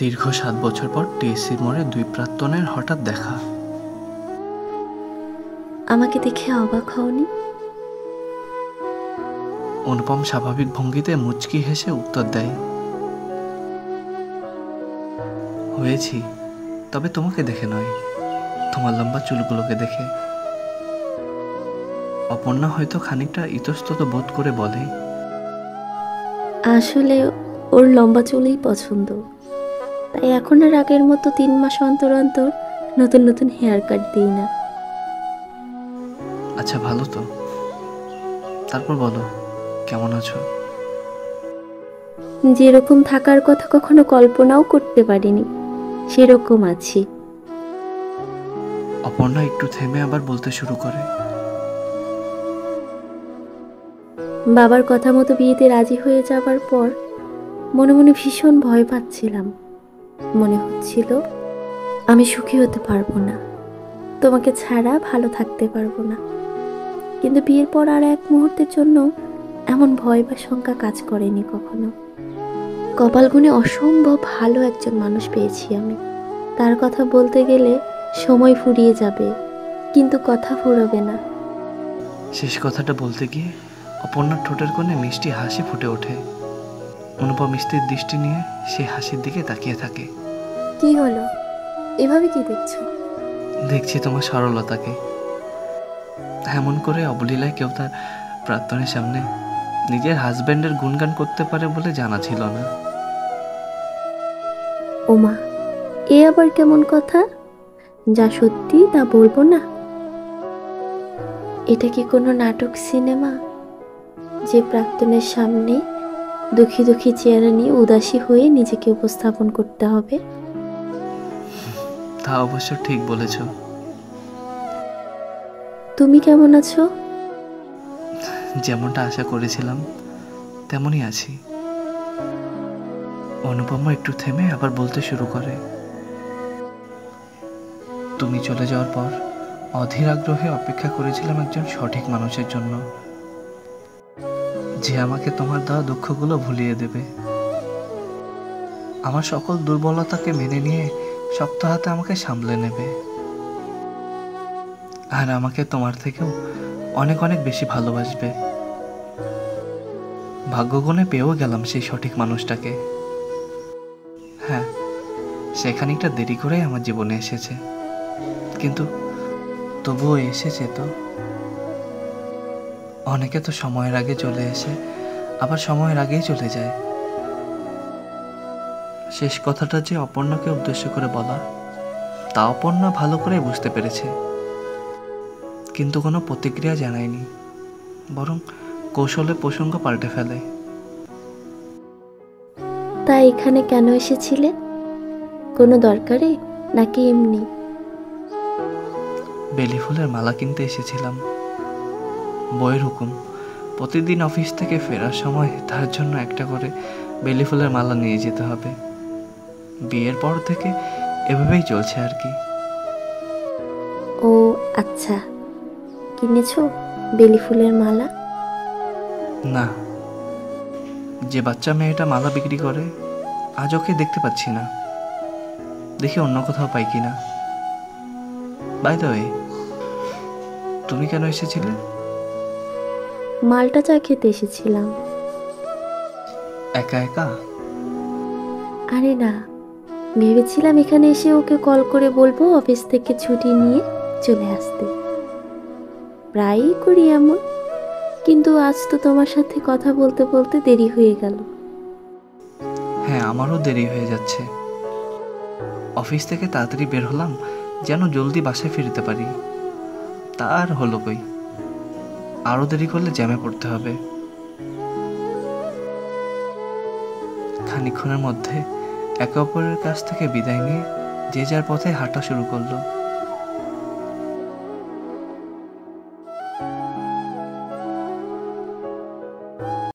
দীর্ঘ 7 বছর পর টিএসসির মোড়ে দুই প্রাক্তনের হঠাৎ দেখা। আমাকে দেখে অবাক হওনি? অনুপম স্বাভাবিক ভঙ্গিতে মুচকি হেসে উত্তর দেয়, হয়েছি, তবে তোমাকে দেখে নয়, তোমার লম্বা চুলগুলোকে দেখে। অপর্ণা হয়তো খানিকটা ইতস্তত বোধ করে বলে, আসলে ওর লম্বা চুলই পছন্দ, তাই এখন আর আগের মতো 3 মাস অন্তর অন্তর নতুন নতুন হেয়ার কাট দিই না। আচ্ছা ভালো তো, তারপর বলো কেমন আছো? যেরকম থাকার কথা কখনো কল্পনাও করতে পারিনি সেরকম আছি। অপর্ণা একটু থেমে আবার বলতে শুরু করে, বাবার কথা মতো বিয়েতে রাজি হয়ে যাবার পর মনে মনে ভীষণ ভয় পাচ্ছিলাম। মনে হচ্ছিল আমি সুখী হতে পারবো না, তোমাকে ছাড়া ভালো থাকতে পারবো না। কিন্তু বিয়ের পর আর এক মুহূর্তের জন্য এমন ভয় বা শঙ্কা কাজ করেনি কখনো। কপাল গুণে অসম্ভব ভালো একজন মানুষ পেয়েছি আমি। তার কথা বলতে গেলে সময় ফুরিয়ে যাবে, কিন্তু কথা ফুরোবে না। শেষ কথাটা বলতে গিয়ে অপর্ণার ঠোঁটের কোণে মিষ্টি হাসি ফুটে ওঠে। অনুপম স্থির দৃষ্টি নিয়ে সেই হাসির দিকে তাকিয়ে থাকে। কি হলো, এভাবে কি দেখছো? দেখছি তোমার সরলতাকে। এমন করে অবলীলায় কেউ তার প্রাক্তনের সামনে নিজের হাজব্যান্ডের গুণগান করতে পারে বলে জানা ছিল না। ওমা, এ আবার কেমন কথা? যা সত্যি তা বলবো না? এটা কি কোনো নাটক সিনেমা, যে প্রাক্তনের সামনে দুঃখী দুঃখী চেহারা নিয়ে উদাসী হয়ে নিজেকে উপস্থাপন করতে হবে? তা অবশ্য ঠিক বলেছ। তুমি কেমন আছো? যেমনটা আশা করেছিলাম তেমনই আছি। অনুপমা একটু থেমে আবার বলতে শুরু করে, তুমি চলে যাওয়ার পর অধীর আগ্রহে অপেক্ষা করেছিলাম একজন সঠিক মানুষের জন্য, যে আমাকে তোমার দেওয়া দুঃখগুলো ভুলিয়ে দেবে, আমার সকল দুর্বলতাকে মেনে নিয়ে শক্ত হাতে আমাকে সামলে নেবে, আর আমাকে তোমার থেকেও অনেক অনেক বেশি ভালোবাসবে। ভাগ্যগুণে পেয়েও গেলাম সেই সঠিক মানুষটাকে। হ্যাঁ, সে খানিকটা দেরি করেই আমার জীবনে এসেছে, কিন্তু তবুও এসেছে তো। অনেকে তো সময়ের আগে চলে এসে আবার সময়ের আগেই চলে যায়। শেষ কথাটা যে অপর্ণাকে উদ্দেশ্য করে বলা, তা অপর্ণা ভালো করে বুঝতে পেরেছে, কিন্তু কোনো প্রতিক্রিয়া জানায়নি, বরং কৌশলে প্রসঙ্গ পাল্টে ফেলে। তা এখানে কেন এসেছিলে? কোনো দরকারে নাকি এমনি? বেলি ফুলের মালা কিনতে এসেছিলাম। বইয়ের হুকুম, প্রতিদিন অফিস থেকে ফেরার সময় তার জন্য একটা করে বেলি ফুলের মালা নিয়ে যেতে হবে। বিয়ের পর থেকে এভাবেই চলছে আর কি। ও আচ্ছা, কিনেছো বেলি ফুলের মালা? না, যে বাচ্চা মেয়েটা মালা বিক্রি করে আজ ওকে দেখতে পাচ্ছি না, দেখি অন্য কোথাও পাই কিনা। বাই দ্য ওয়ে, তুমি কেন এসেছিলে? মালটা চা খেতে এসেছিলাম। একা একা? আরে না, ভেবেছিলাম এখানে এসে ওকে কল করে বলবো অফিস থেকে ছুটি নিয়ে চলে আসতে। প্রায়ই করি এমন, কিন্তু আজ তো তোমার সাথে কথা বলতে বলতে দেরি হয়ে গেল। হ্যাঁ, আমারও দেরি হয়ে যাচ্ছে। অফিস থেকে তাড়াতাড়ি বের হলাম যেন জলদি বাসায় ফিরতে পারি, তা আর হলো কই, আরও দেরি করলে জ্যামে পড়তে হবে। খানিকক্ষণের মধ্যে একে অপরের কাছ থেকে বিদায় নিয়ে যে যার পথে হাঁটা শুরু করলো।